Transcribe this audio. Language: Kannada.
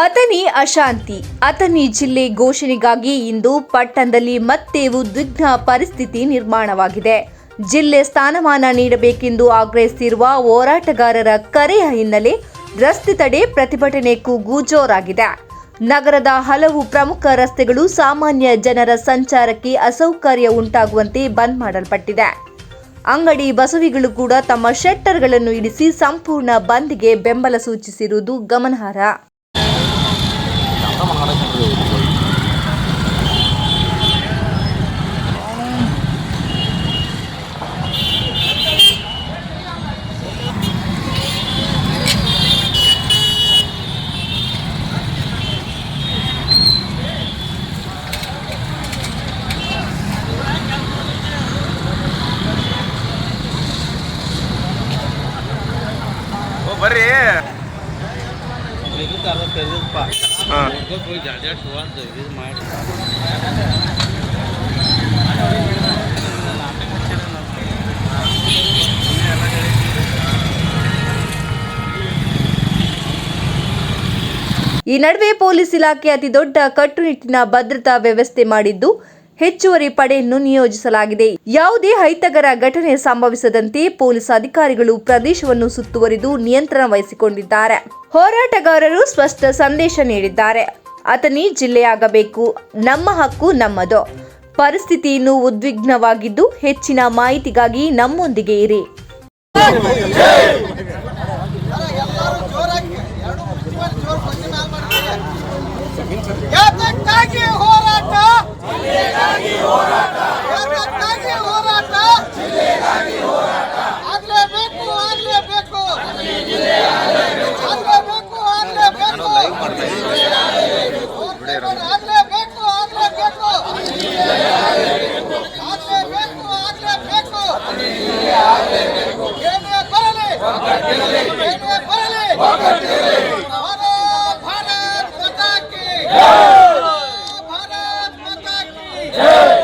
ಅಥಣಿ ಅಶಾಂತಿ. ಅಥಣಿ ಜಿಲ್ಲೆ ಘೋಷಣೆಗಾಗಿ ಇಂದು ಪಟ್ಟಣದಲ್ಲಿ ಮತ್ತೆ ಉದ್ವಿಗ್ನ ಪರಿಸ್ಥಿತಿ ನಿರ್ಮಾಣವಾಗಿದೆ. ಜಿಲ್ಲೆ ಸ್ಥಾನಮಾನ ನೀಡಬೇಕೆಂದು ಆಗ್ರಹಿಸಿರುವ ಹೋರಾಟಗಾರರ ಕರೆಯ ಹಿನ್ನೆಲೆ ರಸ್ತೆ ತಡೆ ಪ್ರತಿಭಟನೆ ಕೂಗು ಜೋರಾಗಿದೆ. ನಗರದ ಹಲವು ಪ್ರಮುಖ ರಸ್ತೆಗಳು ಸಾಮಾನ್ಯ ಜನರ ಸಂಚಾರಕ್ಕೆ ಅಸೌಕರ್ಯ ಉಂಟಾಗುವಂತೆ ಬಂದ್ ಮಾಡಲ್ಪಟ್ಟಿದೆ. ಅಂಗಡಿ ಬಸವಿಗಳು ಕೂಡ ತಮ್ಮ ಶೆಟ್ಟರ್ಗಳನ್ನು ಇಳಿಸಿ ಸಂಪೂರ್ಣ ಬಂದ್ಗೆ ಬೆಂಬಲ ಸೂಚಿಸಿರುವುದು ಗಮನಾರ್ಹ. ಬರ್ರಿ ಈ ನಡುವೆ ಪೊಲೀಸ್ ಇಲಾಖೆ ಅತಿದೊಡ್ಡ ಕಟ್ಟುನಿಟ್ಟಿನ ಭದ್ರತಾ ವ್ಯವಸ್ಥೆ ಮಾಡಿದ್ದು ಹೆಚ್ಚುವರಿ ಪಡೆಯನ್ನು ನಿಯೋಜಿಸಲಾಗಿದೆ. ಯಾವುದೇ ಅಹಿತಕರ ಘಟನೆ ಸಂಭವಿಸದಂತೆ ಪೊಲೀಸ್ ಅಧಿಕಾರಿಗಳು ಪ್ರದೇಶವನ್ನು ಸುತ್ತುವರಿದು ನಿಯಂತ್ರಣ ವಹಿಸಿಕೊಂಡಿದ್ದಾರೆ. ಹೋರಾಟಗಾರರು ಸ್ಪಷ್ಟ ಸಂದೇಶ ನೀಡಿದ್ದಾರೆ. ಅಥಣಿ ಜಿಲ್ಲೆಯಾಗಬೇಕು, ನಮ್ಮ ಹಕ್ಕು ನಮ್ಮದು. ಪರಿಸ್ಥಿತಿ ಇನ್ನೂ ಉದ್ವಿಗ್ನವಾಗಿದ್ದು ಹೆಚ್ಚಿನ ಮಾಹಿತಿಗಾಗಿ ನಮ್ಮೊಂದಿಗೆ ಇರಿ. भारत माता की जय।